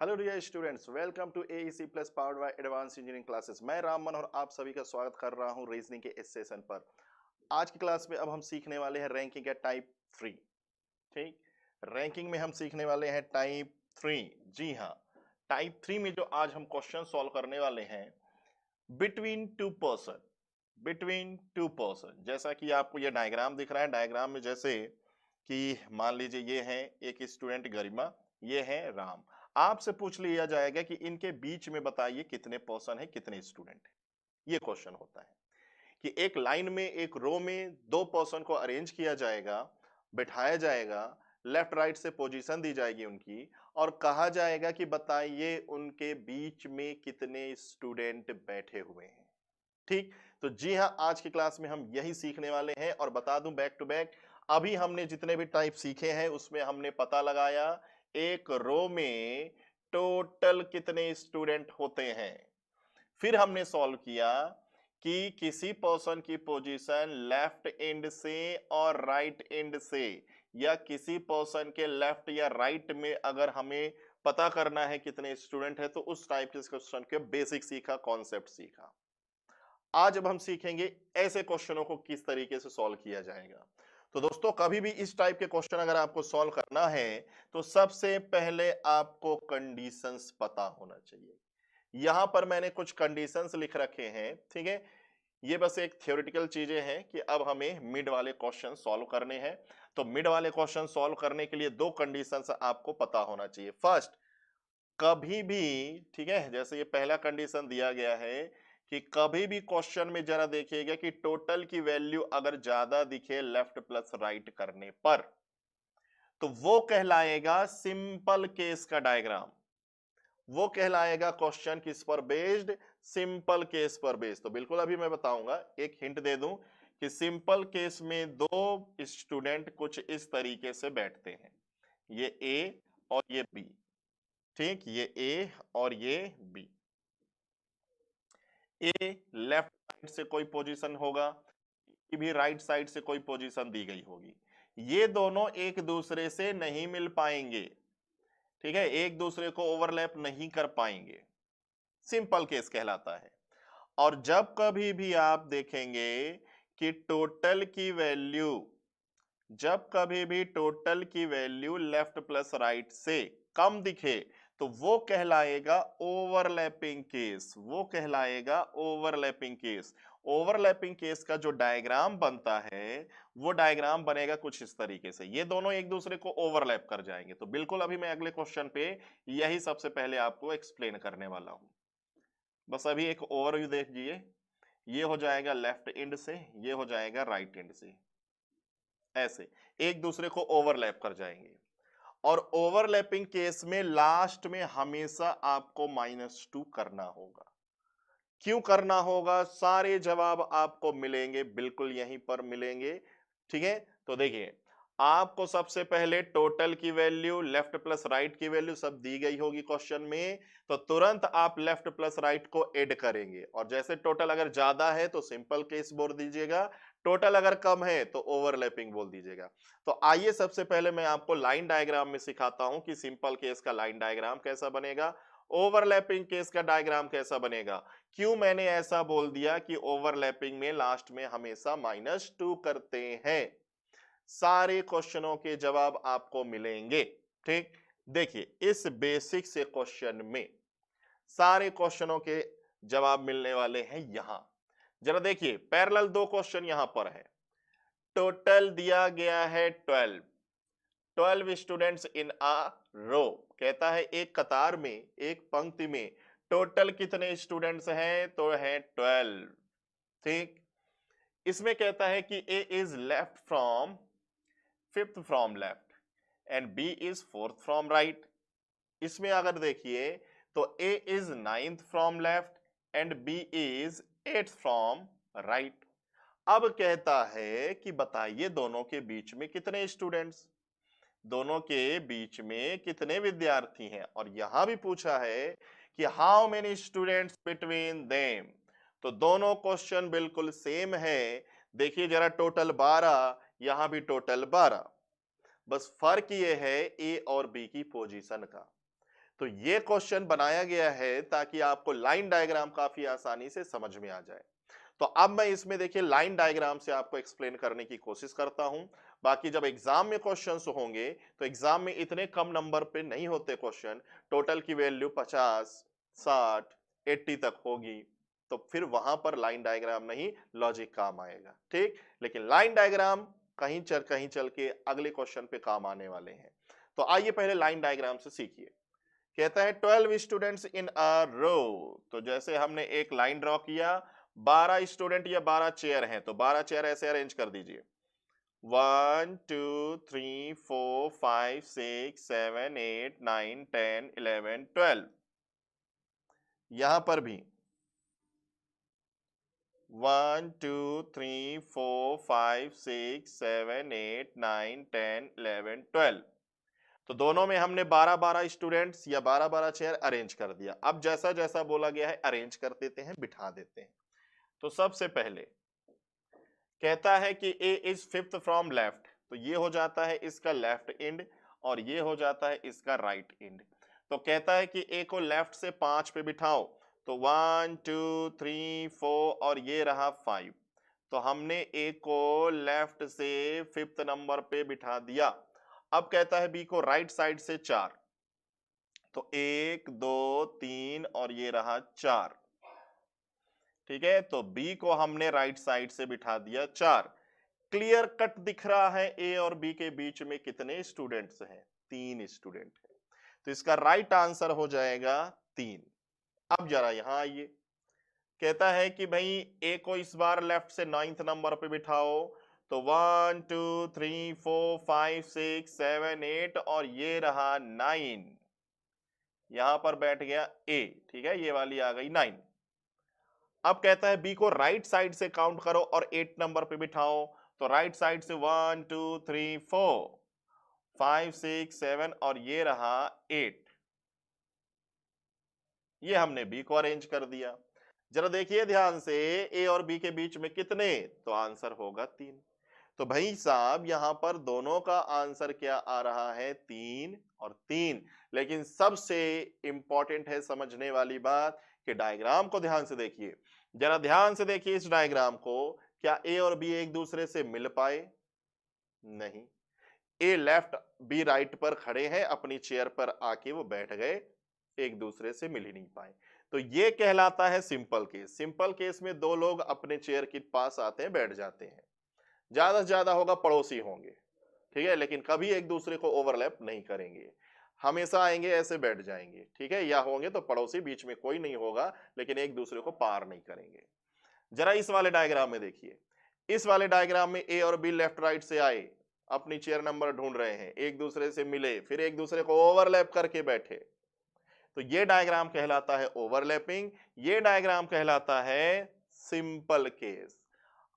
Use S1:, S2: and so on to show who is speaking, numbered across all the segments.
S1: Hello dear students, welcome to AEC plus powered by advance engineering classes. मैं राम मनोहर आप सभी का स्वागत कर रहा हूं रीजनिंग के इस सेशन पर। आज की क्लास में अब हम सीखने वाले हैं रैंकिंग का टाइप 3। ठीक, रैंकिंग में हम सीखने वाले हैं टाइप 3। जी हाँ, टाइप 3 में जो आज हम क्वेश्चन सॉल्व करने वाले हैं, बिटवीन टू पर्सन। जैसा कि आपको ये डायग्राम दिख रहा है, डायग्राम में जैसे कि मान लीजिए ये है एक स्टूडेंट गरिमा, ये है राम। आपसे पूछ लिया जाएगा कि इनके बीच में बताइए कितने पर्सन है, कितने स्टूडेंट है। ये क्वेश्चन होता है कि एक लाइन में, एक रो में दो पर्सन को अरेंज किया जाएगा, बिठाया जाएगा, लेफ्ट राइट से पोजीशन दी जाएगी उनकी, और कहा जाएगा कि बताइए उनके बीच में कितने स्टूडेंट बैठे हुए हैं। ठीक, तो जी हाँ, आज की क्लास में हम यही सीखने वाले हैं। और बता दूं बैक टू बैक, अभी हमने जितने भी टाइप सीखे हैं उसमें हमने पता लगाया एक रो में टोटल कितने स्टूडेंट होते हैं। फिर हमने सॉल्व किया कि किसी पर्सन की पोजीशन लेफ्ट एंड से और राइट एंड से, या किसी पर्सन के लेफ्ट या राइट में अगर हमें पता करना है कितने स्टूडेंट है, तो उस टाइप के क्वेश्चन के बेसिक सीखा, कॉन्सेप्ट सीखा। आज अब हम सीखेंगे ऐसे क्वेश्चनों को किस तरीके से सॉल्व किया जाएगा। तो दोस्तों, कभी भी इस टाइप के क्वेश्चन अगर आपको सॉल्व करना है तो सबसे पहले आपको कंडीशंस पता होना चाहिए। यहां पर मैंने कुछ कंडीशंस लिख रखे हैं, ठीक है। ये बस एक थ्योरेटिकल चीजें हैं कि अब हमें मिड वाले क्वेश्चन सॉल्व करने हैं। तो मिड वाले क्वेश्चन सॉल्व करने के लिए दो कंडीशंस आपको पता होना चाहिए। फर्स्ट, कभी भी, ठीक है, जैसे ये पहला कंडीशन दिया गया है कि कभी भी क्वेश्चन में जरा देखिएगा कि टोटल की वैल्यू अगर ज्यादा दिखे लेफ्ट प्लस राइट करने पर, तो वो कहलाएगा सिंपल केस का डायग्राम। वो कहलाएगा क्वेश्चन किस पर बेस्ड, सिंपल केस पर बेस्ड। तो बिल्कुल अभी मैं बताऊंगा, एक हिंट दे दूं कि सिंपल केस में दो स्टूडेंट कुछ इस तरीके से बैठते हैं, ये ए और ये बी। ठीक, ये ए और ये बी। ए लेफ्ट साइड से कोई पोजीशन होगा, कि भी राइट साइड से कोई पोजीशन दी गई होगी। ये दोनों एक दूसरे से नहीं मिल पाएंगे, ठीक है, एक दूसरे को ओवरलैप नहीं कर पाएंगे, सिंपल केस कहलाता है। और जब कभी भी आप देखेंगे कि टोटल की वैल्यू, जब कभी भी टोटल की वैल्यू लेफ्ट प्लस राइट से कम दिखे, तो वो कहलाएगा ओवरलैपिंग केस। वो कहलाएगा ओवरलैपिंग केस। ओवरलैपिंग केस का जो डायग्राम बनता है, वो डायग्राम बनेगा कुछ इस तरीके से, ये दोनों एक दूसरे को ओवरलैप कर जाएंगे। तो बिल्कुल अभी मैं अगले क्वेश्चन पे यही सबसे पहले आपको एक्सप्लेन करने वाला हूं। बस अभी एक ओवरव्यू देखिए, ये हो जाएगा लेफ्ट एंड से, ये हो जाएगा राइट एंड से, ऐसे एक दूसरे को ओवरलैप कर जाएंगे। और ओवरलैपिंग केस में लास्ट में हमेशा आपको -2 करना होगा। क्यों करना होगा? सारे जवाब आपको मिलेंगे, बिल्कुल यहीं पर मिलेंगे, ठीक है। तो देखिए, आपको सबसे पहले टोटल की वैल्यू, लेफ्ट प्लस राइट की वैल्यू सब दी गई होगी क्वेश्चन में, तो तुरंत आप लेफ्ट प्लस राइट को ऐड करेंगे। और जैसे टोटल अगर ज्यादा है तो सिंपल केस बोल दीजिएगा, टोटल अगर कम है तो ओवरलैपिंग बोल दीजिएगा। तो आइए सबसे पहले मैं आपको लाइन डायग्राम में सिखाता हूं कि सिंपल केस का लाइन डायग्राम कैसा बनेगा, ओवरलैपिंग केस का डायग्राम कैसा बनेगा। क्यों मैंने ऐसा बोल दिया कि ओवरलैपिंग में लास्ट में हमेशा -2 करते हैं। सारे क्वेश्चनों के जवाब आपको मिलेंगे, ठीक। देखिए, इस बेसिक से क्वेश्चन में सारे क्वेश्चनों के जवाब मिलने वाले हैं यहां। जरा देखिए, पैरेलल दो क्वेश्चन यहां पर है। टोटल दिया गया है 12 स्टूडेंट्स इन अ रो। कहता है एक कतार में, एक पंक्ति में टोटल कितने स्टूडेंट्स हैं, तो है 12। ठीक, इसमें कहता है कि A is left from fifth from left and B is fourth from right. इसमें अगर देखिए तो A is ninth from left and B is eighth from right. अब कहता है कि बताइए दोनों के बीच में कितने स्टूडेंट्स, दोनों के बीच में कितने विद्यार्थी हैं। और यहां भी पूछा है कि how many students between them. तो दोनों क्वेश्चन बिल्कुल सेम है। देखिए जरा, टोटल 12, यहां भी टोटल 12, बस फर्क ये है ए और बी की पोजीशन का। तो ये क्वेश्चन बनाया गया है ताकि आपको लाइन डायग्राम काफी आसानी से समझ में आ जाए। तो अब मैं इसमें देखिए लाइन डायग्राम से आपको एक्सप्लेन करने की कोशिश करता हूं। बाकी जब एग्जाम में क्वेश्चंस होंगे तो एग्जाम में इतने कम नंबर पे नहीं होते क्वेश्चन, टोटल की वैल्यू 50, 60, 80 तक होगी, तो फिर वहां पर लाइन डायग्राम नहीं लॉजिक काम आएगा, ठीक। लेकिन लाइन डायग्राम कहीं चल के अगले क्वेश्चन पे काम आने वाले हैं। तो आइए पहले लाइन डायग्राम से सीखिए। कहता है 12 स्टूडेंट्स इन अ रो। तो जैसे हमने एक लाइन ड्रॉ किया, 12 स्टूडेंट या 12 चेयर हैं, तो 12 चेयर ऐसे अरेंज कर दीजिए। 1 2 3 4 5 6 7 8 9 10 11 12। यहां पर भी 1 2 3 4 5 6 7 8 9 10 11 12। तो दोनों में हमने 12-12 स्टूडेंट्स या 12-12 चेयर अरेंज कर दिया। अब जैसा जैसा बोला गया है अरेंज कर देते हैं, बिठा देते हैं। तो सबसे पहले कहता है कि A is fifth from left, तो ये हो जाता है इसका लेफ्ट एंड और ये हो जाता है इसका राइट एंड। तो कहता है कि ए को लेफ्ट से 5 पे बिठाओ, तो 1 2 3 4 और ये रहा 5। तो हमने ए को लेफ्ट से फिफ्थ नंबर पे बिठा दिया। अब कहता है बी को राइट साइड से 4, तो 1 2 3 और ये रहा 4, ठीक है। तो बी को हमने राइट साइड से बिठा दिया 4। क्लियर कट दिख रहा है ए और बी के बीच में कितने स्टूडेंट्स हैं, 3 स्टूडेंट हैं। तो इसका राइट आंसर हो जाएगा 3। अब जरा यहां आइए, कहता है कि भाई ए को इस बार लेफ्ट से 9th नंबर पे बिठाओ, तो 1 2 3 4 5 6 7 8 और ये रहा 9। यहां पर बैठ गया ए, ठीक है, ये वाली आ गई 9। अब कहता है बी को राइट साइड से काउंट करो और 8 नंबर पे बिठाओ, तो राइट साइड से 1 2 3 4 5 6 7 और ये रहा 8। ये हमने बी को अरेंज कर दिया। जरा देखिए ध्यान से, ए और बी के बीच में कितने, तो आंसर होगा 3। तो भाई साहब यहां पर दोनों का आंसर क्या आ रहा है, 3 और 3। लेकिन सबसे इंपॉर्टेंट है समझने वाली बात कि डायग्राम को ध्यान से देखिए। जरा ध्यान से देखिए इस डायग्राम को, क्या ए और बी एक दूसरे से मिल पाए, नहीं। ए लेफ्ट बी राइट पर खड़े हैं, अपनी चेयर पर आके वो बैठ गए, एक दूसरे से मिल ही नहीं पाए। तो ये कहलाता है सिंपल केस। सिंपल केस में दो लोग अपने चेयर के पास आते हैं, बैठ जाते हैं, ज्यादा से ज्यादा होगा पड़ोसी होंगे, ठीक है, लेकिन कभी एक दूसरे को ओवरलैप नहीं करेंगे, हमेशा आएंगे ऐसे बैठ जाएंगे, ठीक है, या होंगे तो पड़ोसी, बीच में कोई नहीं होगा, लेकिन एक दूसरे को पार नहीं करेंगे। जरा इस वाले डायग्राम में देखिए, इस वाले डायग्राम में ए और बी लेफ्ट राइट से आए, अपनी चेयर नंबर ढूंढ रहे हैं, एक दूसरे से मिले, फिर एक दूसरे को ओवरलैप करके बैठे, तो ये डायग्राम कहलाता है ओवरलैपिंग, ये डायग्राम कहलाता है सिंपल केस।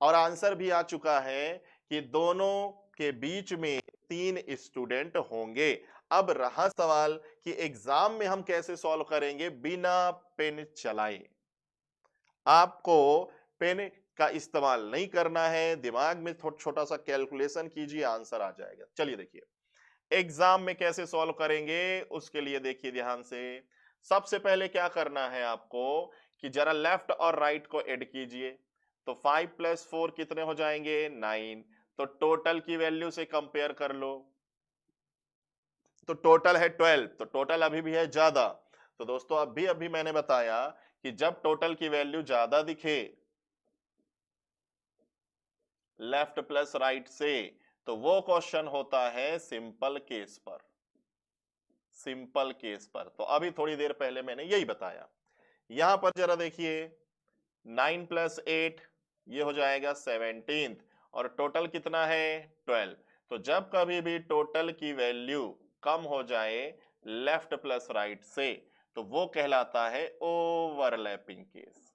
S1: और आंसर भी आ चुका है कि दोनों के बीच में 3 स्टूडेंट होंगे। अब रहा सवाल कि एग्जाम में हम कैसे सॉल्व करेंगे बिना पेन चलाए। आपको पेन का इस्तेमाल नहीं करना है, दिमाग में छोटा सा कैलकुलेशन कीजिए, आंसर आ जाएगा। चलिए देखिए एग्जाम में कैसे सॉल्व करेंगे, उसके लिए देखिए ध्यान से। सबसे पहले क्या करना है आपको कि जरा लेफ्ट और राइट को ऐड कीजिए, तो 5 + 4 कितने हो जाएंगे, 9। तो टोटल की वैल्यू से कंपेयर कर लो, तो टोटल है 12, तो टोटल अभी भी है ज्यादा। तो दोस्तों अभी मैंने बताया कि जब टोटल की वैल्यू ज्यादा दिखे लेफ्ट प्लस राइट से, तो वो क्वेश्चन होता है सिंपल केस पर, सिंपल केस पर। तो अभी थोड़ी देर पहले मैंने यही बताया। यहां पर जरा देखिए 9 + 8 ये हो जाएगा 17 और टोटल कितना है 12। तो जब कभी भी टोटल की वैल्यू कम हो जाए लेफ्ट प्लस राइट से, तो वो कहलाता है ओवरलैपिंग केस,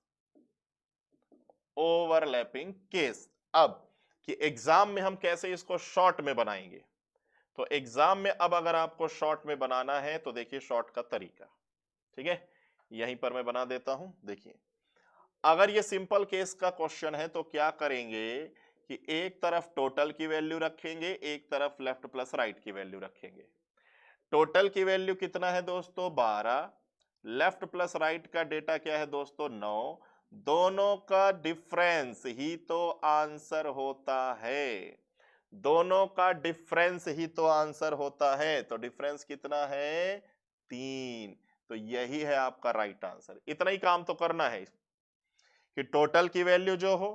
S1: ओवरलैपिंग केस। अब कि एग्जाम में हम कैसे इसको शॉर्ट में बनाएंगे, तो एग्जाम में अब अगर आपको शॉर्ट में बनाना है तो देखिए शॉर्ट का तरीका, ठीक है, यहीं पर मैं बना देता हूं। देखिए अगर ये सिंपल केस का क्वेश्चन है तो क्या करेंगे कि एक तरफ टोटल की वैल्यू रखेंगे, एक तरफ लेफ्ट प्लस राइट की वैल्यू रखेंगे। टोटल की वैल्यू कितना है दोस्तों 12, लेफ्ट प्लस राइट का डेटा क्या है दोस्तों 9, दोनों का डिफरेंस ही तो आंसर होता है, दोनों का डिफरेंस ही तो आंसर होता है। तो डिफरेंस कितना है 3, तो यही है आपका राइट आंसर। इतना ही काम तो करना है कि टोटल की वैल्यू जो हो,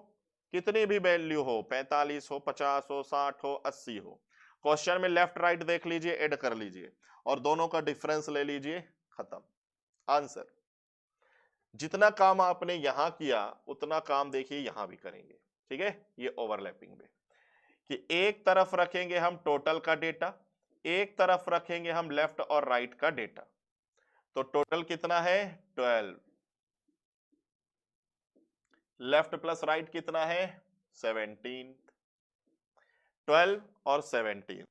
S1: कितनी भी वैल्यू हो, 45 हो, 50 हो, 60 हो, 80 हो, क्वेश्चन में लेफ्ट राइट देख लीजिए, ऐड कर लीजिए और दोनों का डिफरेंस ले लीजिए, खत्म आंसर। जितना काम आपने यहां किया उतना काम देखिए यहां भी करेंगे। ठीक है, ये ओवरलैपिंग में कि एक तरफ रखेंगे हम टोटल का डेटा, एक तरफ रखेंगे हम लेफ्ट और राइट का डेटा। तो टोटल कितना है 12, लेफ्ट प्लस राइट कितना है 17, 12 और 17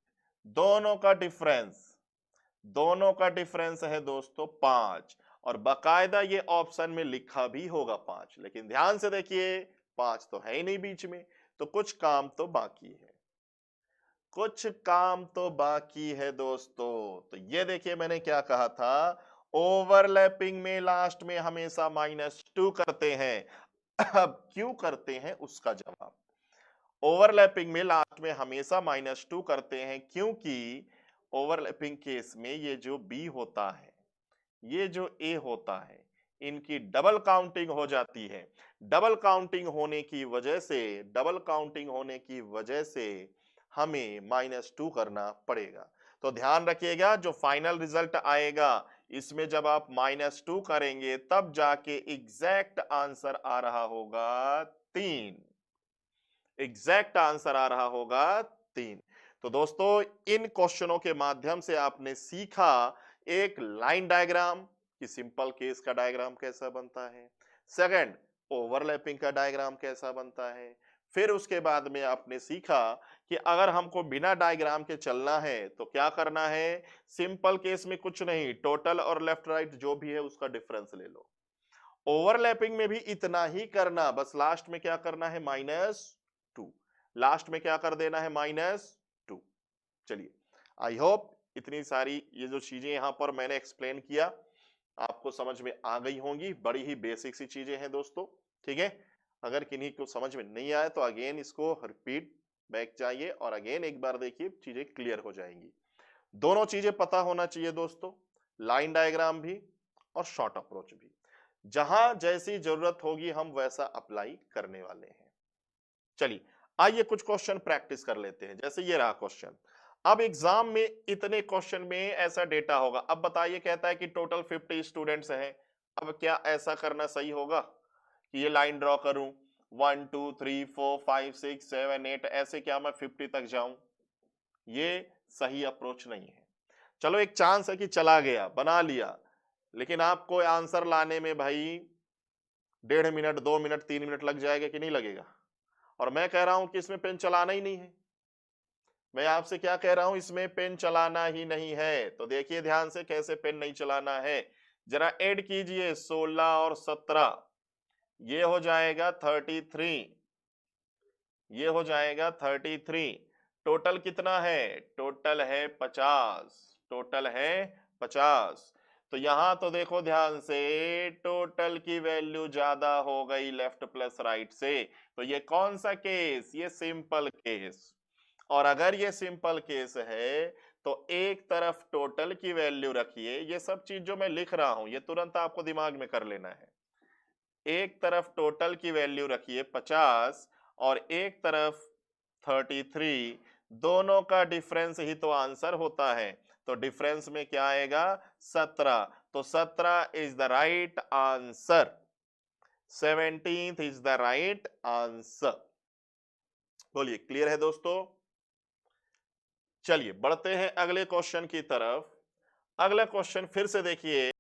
S1: दोनों का डिफरेंस है दोस्तों 5, और बकायदा ये ऑप्शन में लिखा भी होगा 5, लेकिन ध्यान से देखिए 5 तो है ही नहीं बीच में, तो कुछ काम तो बाकी है, कुछ काम तो बाकी है दोस्तों। तो ये देखिए मैंने क्या कहा था, ओवरलैपिंग में लास्ट में हमेशा -2 करते हैं। अब क्यों करते हैं उसका जवाब, ओवरलैपिंग में लास्ट में हमेशा -2 करते हैं क्योंकि ओवरलैपिंग केस में ये जो बी होता है, ये जो ए होता है, इनकी डबल काउंटिंग हो जाती है। डबल काउंटिंग होने की वजह से हमें -2 करना पड़ेगा। तो ध्यान रखिएगा जो फाइनल रिजल्ट आएगा इसमें जब आप -2 करेंगे तब जाके एग्जैक्ट आंसर आ रहा होगा 3, एग्जैक्ट आंसर आ रहा होगा 3। तो दोस्तों इन क्वेश्चनों के माध्यम से आपने सीखा एक लाइन डायग्राम कि सिंपल केस का डायग्राम कैसा बनता है, सेकंड ओवरलैपिंग का डायग्राम कैसा बनता है, फिर उसके बाद में आपने सीखा कि अगर हमको बिना डायग्राम के चलना है तो क्या करना है, सिंपल केस में कुछ नहीं, टोटल और लेफ्ट राइट जो भी है उसका डिफरेंस ले लो। ओवरलैपिंग में भी इतना ही करना, बस लास्ट में क्या करना है -2, लास्ट में क्या कर देना है -2। चलिए आई होप इतनी सारी ये जो चीजें यहां पर मैंने एक्सप्लेन किया आपको समझ में आ गई होंगी, बड़ी ही बेसिक सी चीजें हैं दोस्तों। ठीक है, अगर किन्हीं को समझ में नहीं आए तो अगेन इसको रिपीट बैक जाइए और अगेन एक बार देखिए, चीजें क्लियर हो जाएंगी। दोनों चीजें पता होना चाहिए दोस्तों, लाइन डायग्राम भी और शॉर्ट अप्रोच भी, जहां जैसी जरूरत होगी हम वैसा अप्लाई करने वाले हैं। चलिए आइए कुछ क्वेश्चन प्रैक्टिस कर लेते हैं। जैसे ये रहा क्वेश्चन, अब एग्जाम में इतने क्वेश्चन में ऐसा डेटा होगा, अब बताइए कहता है कि टोटल 50 स्टूडेंट्स हैं। अब क्या ऐसा करना सही होगा कि ये लाइन ड्रॉ करूं 1 2 3 4 5 6 7 8, ऐसे क्या मैं 50 तक जाऊं? ये सही अप्रोच नहीं है। चलो एक चांस है कि चला गया, बना लिया, लेकिन आपको आंसर लाने में भाई 1.5 मिनट 2 मिनट 3 मिनट लग जाएगा कि नहीं लगेगा? और मैं कह रहा हूं कि इसमें पेन चलाना ही नहीं है, मैं आपसे क्या कह रहा हूं, इसमें पेन चलाना ही नहीं है। तो देखिए ध्यान से कैसे पेन नहीं चलाना है, जरा ऐड कीजिए 16 और 17, ये हो जाएगा 33, ये हो जाएगा 33। टोटल कितना है, टोटल है 50, टोटल है 50। तो यहां तो देखो ध्यान से टोटल की वैल्यू ज्यादा हो गई लेफ्ट प्लस राइट से, तो ये कौन सा केस, ये सिंपल केस। और अगर ये सिंपल केस है तो एक तरफ टोटल की वैल्यू रखिए, ये सब चीज जो मैं लिख रहा हूं ये तुरंत आपको दिमाग में कर लेना है। एक तरफ टोटल की वैल्यू रखिए 50 और एक तरफ 33, दोनों का डिफरेंस ही तो आंसर होता है। तो डिफरेंस में क्या आएगा 17, तो 17 is the right answer, 17th is the right answer. बोलिए क्लियर है दोस्तों? चलिए बढ़ते हैं अगले क्वेश्चन की तरफ। अगला क्वेश्चन फिर से देखिए,